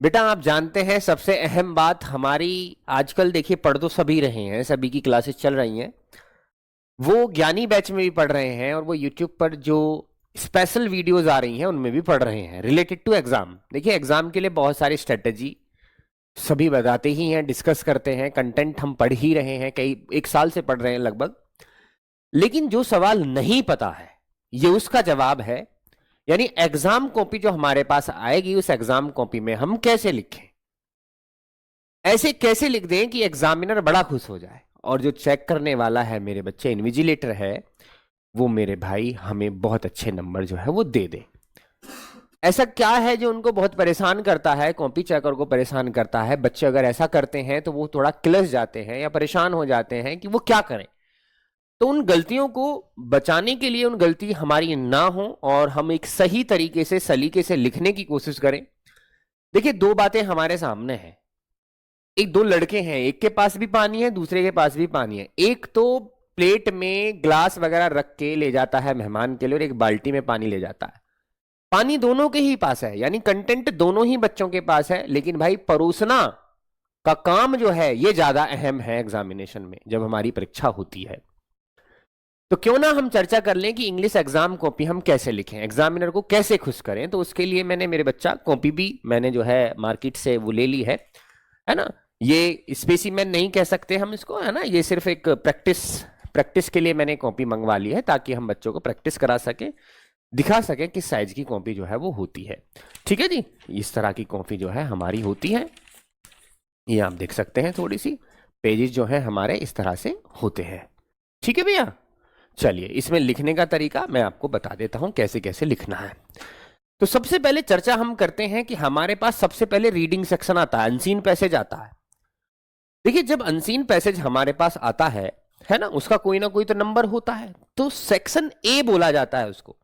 बेटा आप जानते हैं सबसे अहम बात हमारी आजकल देखिए पढ़ तो सभी रहे हैं, सभी की क्लासेस चल रही हैं। वो ज्ञानी बैच में भी पढ़ रहे हैं और वो यूट्यूब पर जो स्पेशल वीडियोस आ रही हैं उनमें भी पढ़ रहे हैं रिलेटेड टू एग्जाम। देखिए एग्जाम के लिए बहुत सारी स्ट्रेटजी सभी बताते ही हैं, डिस्कस करते हैं, कंटेंट हम पढ़ ही रहे हैं, कई एक साल से पढ़ रहे हैं लगभग। लेकिन जो सवाल नहीं पता है ये उसका जवाब है। यानी एग्जाम कॉपी जो हमारे पास आएगी उस एग्जाम कॉपी में हम कैसे लिखें, ऐसे कैसे लिख दें कि एग्जामिनर बड़ा खुश हो जाए और जो चेक करने वाला है मेरे बच्चे इन्विजिलेटर है वो मेरे भाई हमें बहुत अच्छे नंबर जो है वो दे दे। ऐसा क्या है जो उनको बहुत परेशान करता है, कॉपी चेकर को परेशान करता है? बच्चे अगर ऐसा करते हैं तो वो थोड़ा किलस जाते हैं या परेशान हो जाते हैं कि वो क्या करें। तो उन गलतियों को बचाने के लिए, उन गलती हमारी ना हो और हम एक सही तरीके से सलीके से लिखने की कोशिश करें। देखिए दो बातें हमारे सामने हैं। एक दो लड़के हैं, एक के पास भी पानी है दूसरे के पास भी पानी है। एक तो प्लेट में ग्लास वगैरह रख के ले जाता है मेहमान के लिए और एक बाल्टी में पानी ले जाता है। पानी दोनों के ही पास है, यानी कंटेंट दोनों ही बच्चों के पास है, लेकिन भाई परोसना का काम जो है ये ज्यादा अहम है एग्जामिनेशन में जब हमारी परीक्षा होती है। तो क्यों ना हम चर्चा कर लें कि इंग्लिश एग्जाम कॉपी हम कैसे लिखें, एग्जामिनर को कैसे खुश करें। तो उसके लिए मैंने मेरे बच्चा कॉपी भी मैंने जो है मार्केट से वो ले ली है ना। ये स्पेसिमेन नहीं कह सकते हम इसको, है ना। ये सिर्फ एक प्रैक्टिस के लिए मैंने कॉपी मंगवा ली है ताकि हम बच्चों को प्रैक्टिस करा सके, दिखा सके किस साइज की कॉपी जो है वो होती है। ठीक है जी, इस तरह की कॉपी जो है हमारी होती है। ये आप देख सकते हैं, थोड़ी सी पेजेस जो है हमारे इस तरह से होते हैं। ठीक है भैया, चलिए इसमें लिखने का तरीका मैं आपको बता देता हूं कैसे कैसे लिखना है। तो सबसे पहले चर्चा हम करते हैं कि हमारे पास सबसे पहले रीडिंग सेक्शन आता है, अनसीन पैसेज आता है। देखिए जब अनसीन पैसेज हमारे पास आता है ना, उसका कोई ना कोई तो नंबर होता है, तो सेक्शन ए बोला जाता है उसको।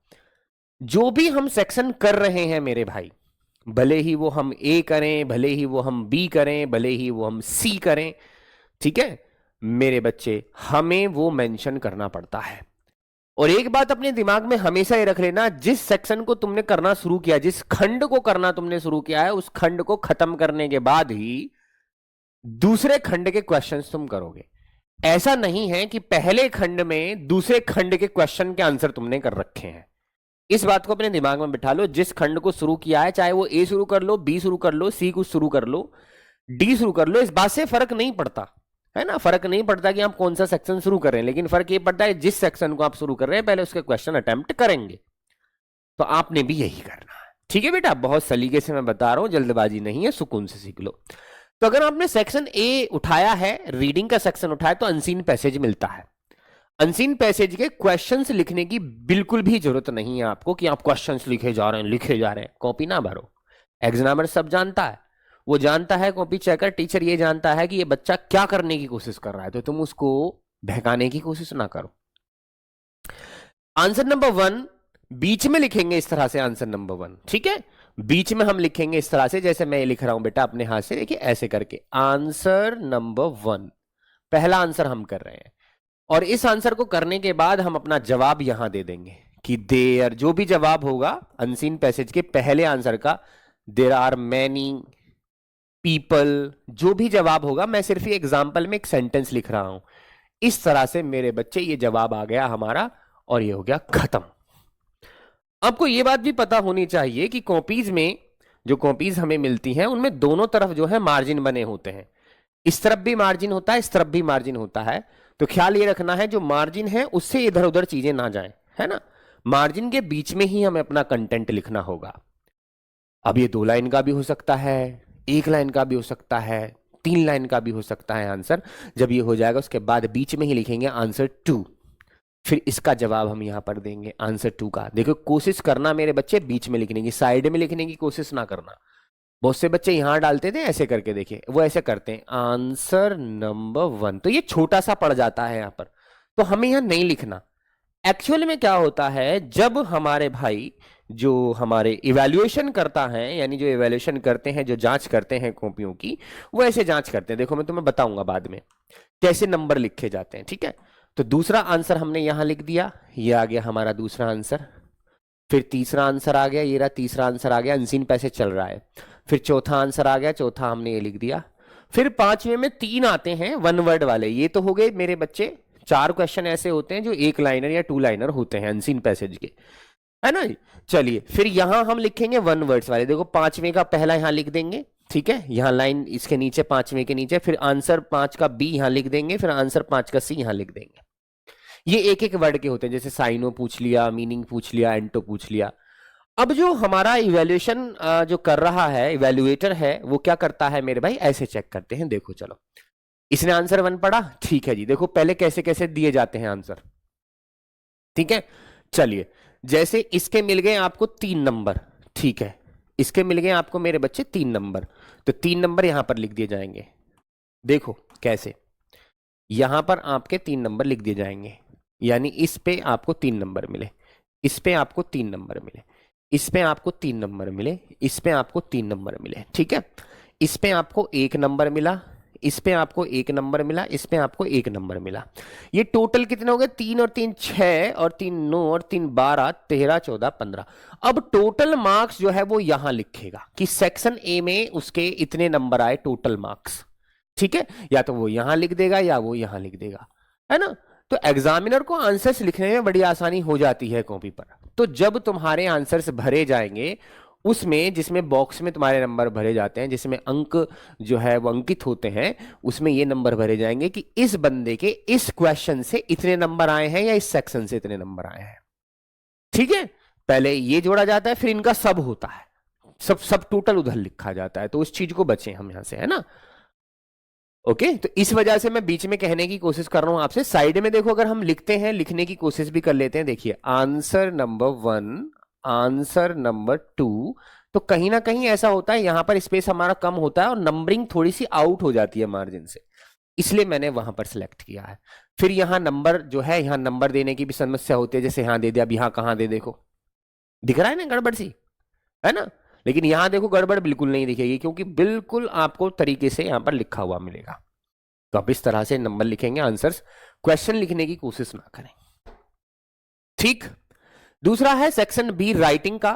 जो भी हम सेक्शन कर रहे हैं मेरे भाई, भले ही वो हम ए करें, भले ही वो हम बी करें, भले ही वो हम सी करें, ठीक है मेरे बच्चे, हमें वो मेंशन करना पड़ता है। और एक बात अपने दिमाग में हमेशा ये रख लेना, जिस सेक्शन को तुमने करना शुरू किया, जिस खंड को करना तुमने शुरू किया है, उस खंड को खत्म करने के बाद ही दूसरे खंड के क्वेश्चंस तुम करोगे। ऐसा नहीं है कि पहले खंड में दूसरे खंड के क्वेश्चन के आंसर तुमने कर रखे हैं। इस बात को अपने दिमाग में बिठा लो, जिस खंड को शुरू किया है, चाहे वो ए शुरू कर लो, बी शुरू कर लो, सी को शुरू कर लो, डी शुरू कर लो, इस बात से फर्क नहीं पड़ता, है ना। फर्क नहीं पड़ता कि आप कौन सा सेक्शन शुरू कर रहे हैं, लेकिन फर्क ये पड़ता है जिस सेक्शन को आप शुरू कर रहे हैं पहले उसके क्वेश्चन अटेम्प्ट करेंगे। तो आपने भी यही करना है। ठीक है बेटा, बहुत सलीके से मैं बता रहा हूं, जल्दबाजी नहीं है, सुकून से सीख लो। तो अगर आपने सेक्शन ए उठाया है, रीडिंग का सेक्शन उठाया, तो अनसीन पैसेज मिलता है। अनसीन पैसेज के क्वेश्चंस लिखने की बिल्कुल भी जरूरत नहीं है आपको कि आप क्वेश्चंस लिखे जा रहे हैं लिखे जा रहे हैं, कॉपी ना भरो। एग्जामिनर सब जानता है, वो जानता है, कॉपी चेकर टीचर ये जानता है कि ये बच्चा क्या करने की कोशिश कर रहा है, तो तुम उसको बहकाने की कोशिश ना करो। आंसर नंबर 1 बीच में लिखेंगे इस तरह से, आंसर नंबर 1, ठीक है। बीच में हम लिखेंगे इस तरह से, जैसे मैं ये लिख रहा हूं बेटा अपने हाथ से, देखिए ऐसे करके, आंसर नंबर 1 पहला आंसर हम कर रहे हैं। और इस आंसर को करने के बाद हम अपना जवाब यहां दे देंगे कि देयर, जो भी जवाब होगा अनसीन पैसेज के पहले आंसर का, देर आर मैनी पीपल, जो भी जवाब होगा, मैं सिर्फ ये एग्जाम्पल में एक सेंटेंस लिख रहा हूं। इस तरह से मेरे बच्चे ये जवाब आ गया हमारा और ये हो गया खत्म। आपको ये बात भी पता होनी चाहिए कि कॉपीज में, जो कॉपीज हमें मिलती हैं उनमें दोनों तरफ जो है मार्जिन बने होते हैं। इस तरफ भी मार्जिन होता है, इस तरफ भी मार्जिन होता है। तो ख्याल ये रखना है जो मार्जिन है उससे इधर उधर चीजें ना जाएं, है ना। मार्जिन के बीच में ही हमें अपना कंटेंट लिखना होगा। अब ये 2 लाइन का भी हो सकता है, 1 लाइन का भी हो सकता है, 3 लाइन का भी हो सकता है आंसर। जब ये हो जाएगा उसके बाद बीच में ही लिखेंगे आंसर 2, फिर इसका जवाब हम यहां पर देंगे आंसर 2 का। देखो कोशिश करना मेरे बच्चे बीच में लिखने की, साइड में लिखने की कोशिश ना करना। बहुत से बच्चे यहां डालते थे ऐसे करके, देखिए वो ऐसे करते हैं आंसर नंबर 1, तो ये छोटा सा पड़ जाता है यहां पर, तो हमें यहां नहीं लिखना। एक्चुअल में क्या होता है, जब हमारे भाई जो हमारे इवैल्यूएशन करता है, यानी जो इवैल्यूएशन करते हैं, जो जांच करते हैं कॉपियों की, वो ऐसे जांच करते हैं। देखो मैं तुम्हें बताऊंगा बाद में कैसे नंबर लिखे जाते हैं, ठीक है। तो दूसरा आंसर हमने यहां लिख दिया, ये आ गया हमारा दूसरा आंसर। फिर तीसरा आंसर आ गया, ये रहा तीसरा आंसर आ गया, अनसीन पैसेज चल रहा है। फिर चौथा आंसर आ गया, चौथा हमने ये लिख दिया। फिर पांचवें में 3 आते हैं वन वर्ड वाले। ये तो हो गए मेरे बच्चे 4 क्वेश्चन ऐसे होते हैं जो 1 लाइनर या 2 लाइनर होते हैं अनसीन पैसेज के, है ना। चलिए फिर यहां हम लिखेंगे वन वर्ड्स वाले। देखो पांचवें का पहला यहां लिख देंगे, ठीक है, यहां लाइन इसके नीचे, पांचवें के नीचे। फिर आंसर 5 का बी यहां लिख देंगे, फिर आंसर 5 का सी यहां लिख देंगे। ये एक एक वर्ड के होते हैं, जैसे साइनो पूछ लिया, मीनिंग पूछ लिया, एंटो पूछ लिया। अब जो हमारा इवेल्युएशन जो कर रहा है, इवेल्युएटर है, वो क्या करता है मेरे भाई, ऐसे चेक करते हैं। देखो चलो, इसने आंसर 1 पढ़ा, ठीक है जी। देखो पहले कैसे कैसे दिए जाते हैं आंसर, ठीक है। चलिए जैसे इसके मिल गए आपको 3 नंबर, ठीक है, इसके मिल गए आपको मेरे बच्चे 3 नंबर, तो 3 नंबर यहां पर लिख दिए जाएंगे। देखो कैसे, यहां पर आपके 3 नंबर लिख दिए जाएंगे, यानी इस पे आपको 3 नंबर मिले, इस पे आपको 3 नंबर मिले, इस पे आपको 3 नंबर मिले, इस पे आपको 3 नंबर मिले, ठीक है। इस पे आपको 1 नंबर मिला, इस पे आपको 1 नंबर मिला, इस पे आपको 1 नंबर मिला। ये टोटल कितने हो गए, 3 और 3 6 और 3 9 और 3 12 13 14 15। अब टोटल मार्क्स जो है वो यहां लिखेगा कि सेक्शन ए में उसके इतने नंबर आए टोटल मार्क्स, ठीक है। या तो वो यहां लिख देगा या वो यहां लिख देगा, है ना। तो एग्जामिनर को आंसर्स लिखने में बड़ी आसानी हो जाती है कॉपी पर। तो जब तुम्हारे आंसर्स भरे जाएंगे, उसमें जिसमें बॉक्स में तुम्हारे नंबर भरे जाते हैं, जिसमें अंक जो है वो अंकित होते हैं, उसमें ये नंबर भरे जाएंगे कि इस बंदे के इस क्वेश्चन से इतने नंबर आए हैं या इस सेक्शन से इतने नंबर आए हैं, ठीक है। पहले ये जोड़ा जाता है, फिर इनका सब होता है, सब सब टोटल उधर लिखा जाता है। तो उस चीज को बचे हम यहां से, है ना। ओके, तो इस वजह से मैं बीच में कहने की कोशिश कर रहा हूं आपसे। साइड में देखो, अगर हम लिखते हैं, लिखने की कोशिश भी कर लेते हैं। देखिए आंसर नंबर 1, आंसर नंबर 2, तो कहीं ना कहीं ऐसा होता है, यहां पर स्पेस हमारा कम होता है और नंबरिंग थोड़ी सी आउट हो जाती है मार्जिन से, इसलिए मैंने वहां पर सिलेक्ट किया है। फिर यहां नंबर जो है, यहां नंबर देने की भी समस्या होती है, जैसे यहां दे दिया, अब यहां कहां दे, देखो दिख रहा है ना गड़बड़ सी, है ना। लेकिन यहां देखो गड़बड़ बिल्कुल नहीं दिखेगी, क्योंकि बिल्कुल आपको तरीके से यहां पर लिखा हुआ मिलेगा। तो आप इस तरह से नंबर लिखेंगे, आंसर्स, क्वेश्चन लिखने की कोशिश ना करें, ठीक। दूसरा है सेक्शन बी राइटिंग का।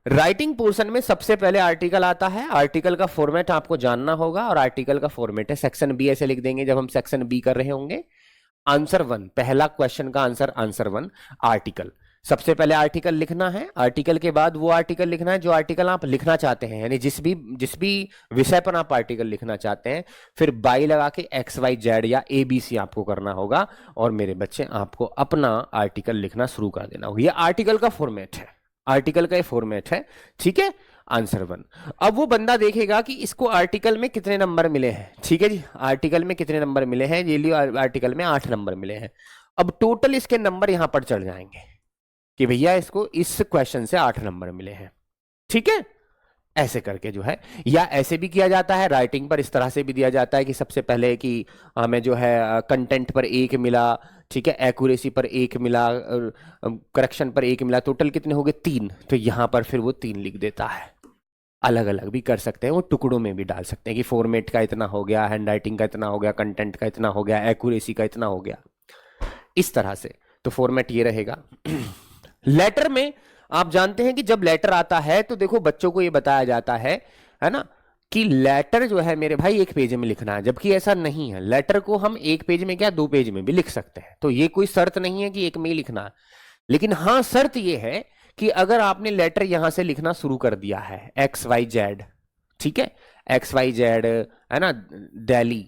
राइटिंग पोर्शन में सबसे पहले आर्टिकल आता है। आर्टिकल का फॉर्मेट आपको जानना होगा, और आर्टिकल का फॉर्मेट है सेक्शन बी, ऐसे लिख देंगे जब हम सेक्शन बी कर रहे होंगे। आंसर 1, पहला क्वेश्चन का आंसर, आंसर 1 आर्टिकल। सबसे पहले आर्टिकल लिखना है, आर्टिकल के बाद वो आर्टिकल लिखना है जो आर्टिकल आप लिखना चाहते हैं, यानी जिस भी विषय पर आप आर्टिकल लिखना चाहते हैं। फिर बाई लगा के XYZ या ABC आपको करना होगा, और मेरे बच्चे आपको अपना आर्टिकल लिखना शुरू कर देना होगा। ये आर्टिकल का फॉर्मेट है, आर्टिकल का ये फॉर्मेट है, ठीक है। आंसर 1। अब वो बंदा देखेगा कि इसको आर्टिकल में कितने नंबर मिले हैं, ठीक है जी। आर्टिकल में कितने नंबर मिले हैं, ये लियो, आर्टिकल में 8 नंबर मिले हैं। अब टोटल इसके नंबर यहां पर चढ़ जाएंगे कि भैया इसको इस क्वेश्चन से 8 नंबर मिले हैं, ठीक है। ऐसे करके जो है, या ऐसे भी किया जाता है, राइटिंग पर इस तरह से भी दिया जाता है कि सबसे पहले कि हमें जो है कंटेंट पर 1 मिला, ठीक है, एक्यूरेसी पर 1 मिला, करेक्शन पर 1 मिला, टोटल कितने हो गए 3। तो यहां पर फिर वो 3 लिख देता है। अलग अलग भी कर सकते हैं, वो टुकड़ों में भी डाल सकते हैं कि फॉर्मेट का इतना हो गया, हैंड राइटिंग का इतना हो गया, कंटेंट का इतना हो गया, एक्यूरेसी का इतना हो गया, इस तरह से। तो फॉर्मेट ये रहेगा। लेटर में आप जानते हैं कि जब लेटर आता है तो देखो बच्चों को ये बताया जाता है ना, कि लेटर जो है मेरे भाई 1 पेज में लिखना है, जबकि ऐसा नहीं है। लेटर को हम 1 पेज में क्या 2 पेज में भी लिख सकते हैं। तो ये कोई शर्त नहीं है कि 1 में ही लिखना है, लेकिन हाँ शर्त ये है कि अगर आपने लेटर यहां से लिखना शुरू कर दिया है XYZ, ठीक है, XYZ, है ना, दिल्ली,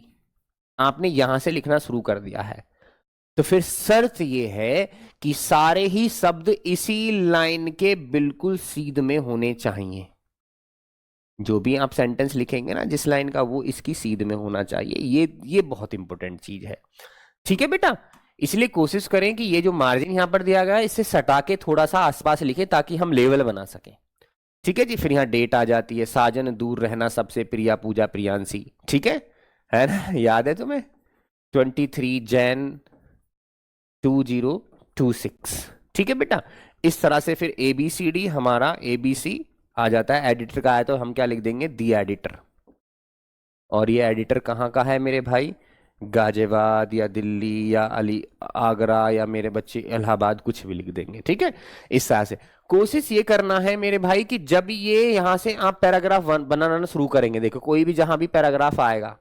आपने यहां से लिखना शुरू कर दिया है, तो फिर शर्त यह है कि सारे ही शब्द इसी लाइन के बिल्कुल सीध में होने चाहिए। जो भी आप सेंटेंस लिखेंगे ना जिस लाइन का, वो इसकी सीध में होना चाहिए। ये बहुत इंपॉर्टेंट चीज है, ठीक है बेटा। इसलिए कोशिश करें कि ये जो मार्जिन यहां पर दिया गया है इससे सटा के थोड़ा सा आसपास लिखे, ताकि हम लेवल बना सकें, ठीक है जी। फिर यहाँ डेट आ जाती है, साजन दूर रहना सबसे प्रिया पूजा प्रियांशी, ठीक है ना, याद है तुम्हें, 23 जैन 2026, ठीक है बेटा। इस तरह से फिर ABCD हमारा ABC आ जाता है। एडिटर का है तो हम क्या लिख देंगे, दी एडिटर। और ये एडिटर कहाँ का है मेरे भाई, गाजियाबाद या दिल्ली या अली आगरा या मेरे बच्चे इलाहाबाद, कुछ भी लिख देंगे, ठीक है। इस तरह से कोशिश ये करना है मेरे भाई कि जब ये यहां से आप पैराग्राफ बनाना शुरू करेंगे, देखो कोई भी जहां भी पैराग्राफ आएगा,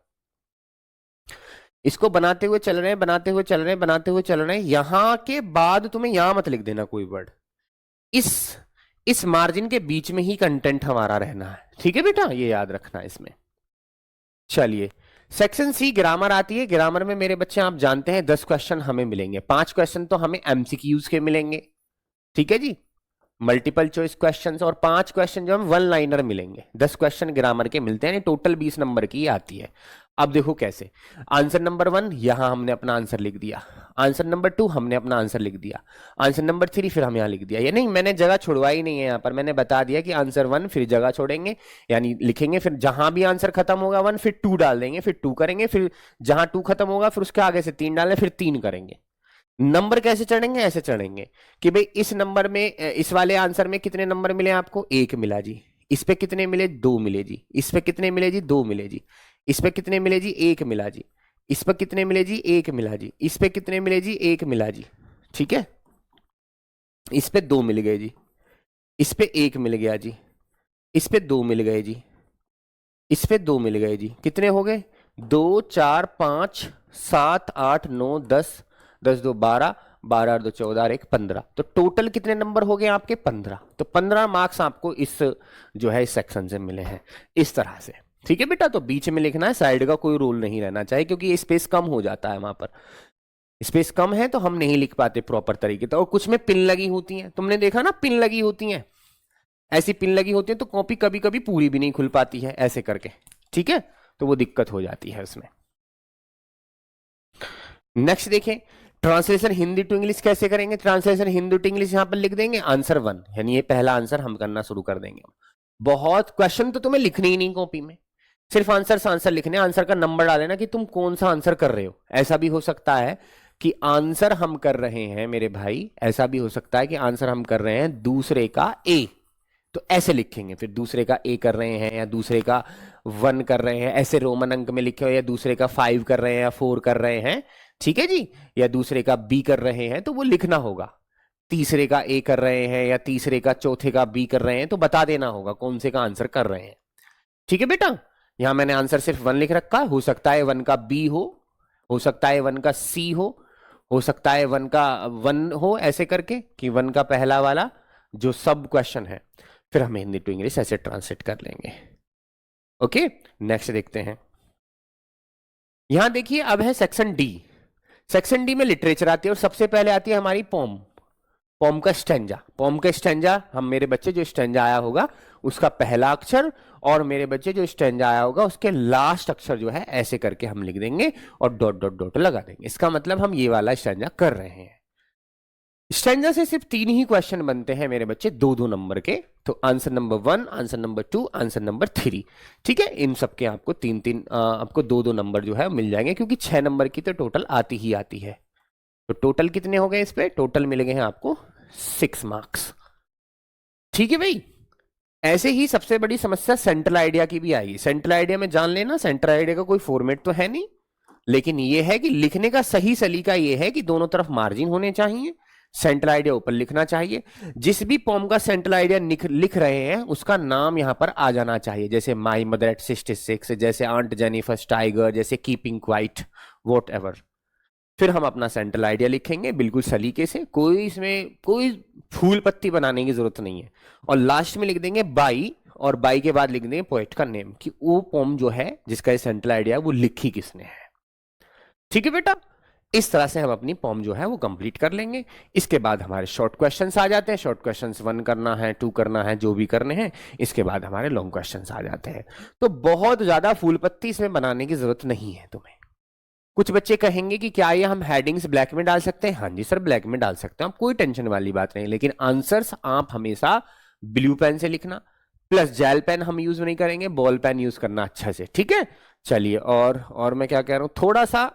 इसको बनाते हुए चल रहे हैं, बनाते हुए चल रहे हैं, बनाते हुए चल रहे हैं, यहां के बाद तुम्हें यहां मत लिख देना कोई वर्ड, इस इस मार्जिन के बीच में ही कंटेंट हमारा रहना है, ठीक है बेटा, ये याद रखना है इसमें। चलिए सेक्शन सी ग्रामर आती है। ग्रामर में मेरे बच्चे आप जानते हैं 10 क्वेश्चन हमें मिलेंगे, 5 क्वेश्चन तो हमें एमसीक्यूज के मिलेंगे, ठीक है जी, मल्टीपल चॉइस क्वेश्चंस, और 5 क्वेश्चन जो हम वन लाइनर मिलेंगे। 10 क्वेश्चन ग्रामर के मिलते हैं, टोटल 20 नंबर की आती है। अब देखो कैसे, आंसर नंबर 1 यहां हमने अपना आंसर लिख दिया, आंसर नंबर 2 हमने अपना आंसर लिख दिया, आंसर नंबर 3 फिर हम यहां लिख दिया, ये नहीं मैंने जगह छोड़वाई नहीं है, यहां पर मैंने बता दिया कि आंसर 1 फिर जगह छोड़ेंगे, यानी लिखेंगे, फिर जहां भी आंसर खत्म होगा 1 फिर 2 डाल देंगे, फिर 2 करेंगे, फिर जहां 2 खत्म होगा फिर उसके आगे से 3 डालें, फिर 3 करेंगे। नंबर कैसे चढ़ेंगे, ऐसे चढ़ेंगे कि भाई इस नंबर में, इस वाले आंसर में कितने नंबर मिले आपको, 1 मिला जी, इस पे कितने मिले, 2 मिले जी, इस पे कितने मिले जी, 2 मिले जी, इस पे कितने मिले जी, 1 मिला जी, इस पे कितने मिले जी, 1 मिला जी, इस पे कितने मिले जी, 1 मिला जी, ठीक है, इस पे 2 मिल गए जी, इस पे 1 मिल गया जी, इस पे 2 मिल गए जी, इस पे 2 मिल गए जी, कितने हो गए, 2 4 5 7 8 9 10, 10 2 12, 12 और 2 14 और 1 15, तो टोटल कितने नंबर हो गए आपके, 15। तो 15 मार्क्स आपको इस जो है इस सेक्शन से मिले हैं, इस तरह से, ठीक है बेटा। तो बीच में लिखना है, साइड का कोई रूल नहीं रहना चाहिए, क्योंकि ये स्पेस कम हो जाता है, वहां पर स्पेस कम है तो हम नहीं लिख पाते प्रॉपर तरीके से। और कुछ में पिन लगी होती है, तुमने देखा ना, पिन लगी होती है, ऐसी पिन लगी होती है तो कॉपी कभी कभी पूरी भी नहीं खुल पाती है ऐसे करके, ठीक है, तो वो दिक्कत हो जाती है उसमें। नेक्स्ट देखें, ट्रांसलेशन हिंदी टू इंग्लिश कैसे करेंगे। ट्रांसलेशन हिंदी टू इंग्लिश यहां पर लिख देंगे आंसर 1, यानी ये पहला आंसर हम करना शुरू कर देंगे। बहुत क्वेश्चन तो तुम्हें लिखने ही नहीं कॉपी में, सिर्फ आंसर से आंसर लिखने, आंसर का नंबर डालेना कि तुम कौन सा आंसर कर रहे हो। ऐसा भी हो सकता है कि आंसर हम कर रहे हैं मेरे भाई, ऐसा भी हो सकता है कि आंसर हम कर रहे हैं दूसरे का ए, तो ऐसे लिखेंगे, फिर दूसरे का ए कर रहे हैं या दूसरे का 1 कर रहे हैं, ऐसे रोमन अंक में लिखे हो, या दूसरे का 5 कर रहे हैं या 4 कर रहे हैं, ठीक है जी, या दूसरे का बी कर रहे हैं, तो वो लिखना होगा। तीसरे का ए कर रहे हैं या तीसरे का चौथे का बी कर रहे हैं, तो बता देना होगा कौन से का आंसर कर रहे हैं, ठीक है बेटा। यहां मैंने आंसर सिर्फ 1 लिख रखा, हो सकता है 1 का बी हो सकता है 1 का सी हो सकता है 1 का 1 हो, ऐसे करके कि 1 का पहला वाला जो सब क्वेश्चन है, फिर हम हिंदी टू इंग्लिश ऐसे ट्रांसलेट कर लेंगे। ओके, नेक्स्ट देखते हैं। यहां देखिए अब है सेक्शन डी। सेक्शन डी में लिटरेचर आती है और सबसे पहले आती है हमारी पोम, पोम का स्टेंजा। पोम का स्टेंजा हम मेरे बच्चे जो स्टेंजा आया होगा उसका पहला अक्षर, और मेरे बच्चे जो स्टेंजा आया होगा उसके लास्ट अक्षर जो है ऐसे करके हम लिख देंगे और डॉट डॉट डॉट लगा देंगे। इसका मतलब हम ये वाला स्टेंजा कर रहे हैं। स्टेंजा से सिर्फ 3 ही क्वेश्चन बनते हैं मेरे बच्चे, 2-2 नंबर के, तो answer number 1, answer number 2, answer number 3, ठीक है। इन सब के आपको 3-3 आपको 2-2 नंबर जो है मिल जाएंगे, क्योंकि 6 नंबर की तो टोटल आती ही आती है। तो टोटल कितने हो गए इस पे, टोटल मिल गए हैं आपको 6 मार्क्स, ठीक है भाई। ऐसे ही सबसे बड़ी समस्या सेंट्रल आइडिया की भी आएगी। सेंट्रल आइडिया में जान लेना, सेंट्रल आइडिया का कोई फॉर्मेट तो है नहीं, लेकिन ये है कि लिखने का सही सलीका ये है कि दोनों तरफ मार्जिन होने चाहिए, सेंट्रल आइडिया ऊपर लिखना चाहिए। जिस भी पॉम का सेंट्रल आइडिया लिख रहे हैं उसका नाम यहां पर आ जाना चाहिए, जैसे माई मदर एट 66, जैसे आंट जेनिफर टाइगर, जैसे कीपिंग क्वाइट, वॉट एवर। फिर हम अपना सेंट्रल आइडिया लिखेंगे बिल्कुल सलीके से, कोई इसमें कोई फूल पत्ती बनाने की जरूरत नहीं है। और लास्ट में लिख देंगे बाई, और बाई के बाद लिख देंगे पोएट का नेम, कि वो पोम जो है जिसका सेंट्रल आइडिया वो लिखी किसने है, ठीक है बेटा। इस तरह से हम अपनी पॉम जो है वो कंप्लीट कर लेंगे। इसके बाद हमारे शॉर्ट क्वेश्चंस आ जाते हैं। शॉर्ट क्वेश्चंस 1 करना है, 2 करना है, जो भी करने हैं। इसके बाद हमारे लॉन्ग क्वेश्चंस आ जाते हैं। तो बहुत ज्यादा फूल पत्ती इसमें बनाने की जरूरत नहीं है तुम्हें। कुछ बच्चे कहेंगे कि क्या ये हम हेडिंग्स ब्लैक में डाल सकते हैं। हाँ जी सर, ब्लैक में डाल सकते हैं, आप कोई टेंशन वाली बात नहीं। लेकिन आंसर्स आप हमेशा ब्लू पेन से लिखना, प्लस जेल पेन हम यूज नहीं करेंगे, बॉल पेन यूज करना अच्छा से, ठीक है। चलिए, और मैं क्या कह रहा हूं, थोड़ा सा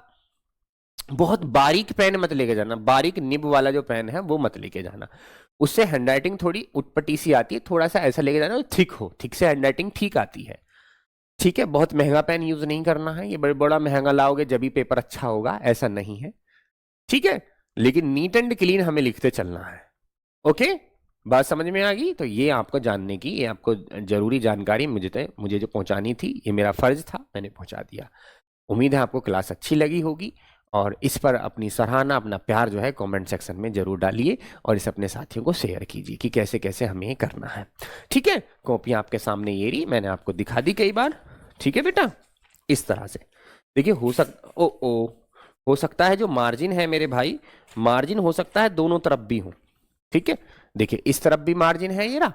बहुत बारीक पेन मत लेके जाना, बारीक निब वाला जो पेन है वो मत लेके जाना, उससे हैंडराइटिंग थोड़ी उटपटी सी आती है। थोड़ा सा ऐसा लेके जाना थिक हो, थिक से हैंडराइटिंग ठीक आती है, ठीक है, बहुत महंगा पेन यूज नहीं करना है, ये बड़ा महंगा लाओगे जब भी पेपर अच्छा होगा, ऐसा नहीं है। ठीक है, लेकिन नीट एंड क्लीन हमें लिखते चलना है। ओके, बात समझ में आ गई? तो ये आपको जानने की, ये आपको जरूरी जानकारी मुझे जो पहुंचानी थी, ये मेरा फर्ज था, मैंने पहुंचा दिया। उम्मीद है आपको क्लास अच्छी लगी होगी, और इस पर अपनी सराहना, अपना प्यार जो है कमेंट सेक्शन में जरूर डालिए, और इस अपने साथियों को शेयर कीजिए कि कैसे कैसे हमें ये करना है। ठीक है, कॉपी आपके सामने ये रही, मैंने आपको दिखा दी कई बार। ठीक है बेटा, इस तरह से देखिए, हो सकता है जो मार्जिन है मेरे भाई, मार्जिन हो सकता है दोनों तरफ भी हो। ठीक है, देखिए इस तरफ भी मार्जिन है ये रहा,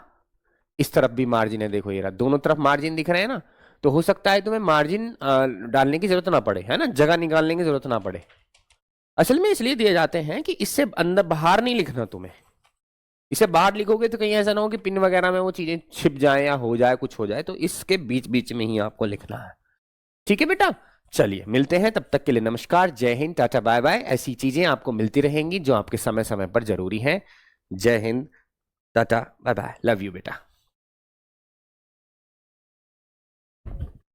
इस तरफ भी मार्जिन है, देखो ये रहा, दोनों तरफ मार्जिन दिख रहे हैं ना। तो हो सकता है तुम्हें मार्जिन डालने की जरूरत ना पड़े, है ना, जगह निकालने की जरूरत ना पड़े। असल में इसलिए दिए जाते हैं कि इससे अंदर बाहर नहीं लिखना तुम्हें। इसे बाहर लिखोगे तो कहीं ऐसा ना हो कि पिन वगैरह में वो चीजें छिप जाए या हो जाए, कुछ हो जाए, तो इसके बीच बीच में ही आपको लिखना है। ठीक है बेटा, चलिए मिलते हैं, तब तक के लिए नमस्कार, जय हिंद, टाटा बाय बाय। ऐसी चीजें आपको मिलती रहेंगी जो आपके समय समय पर जरूरी हैं। जय Hind, tata bye bye, love you बेटा।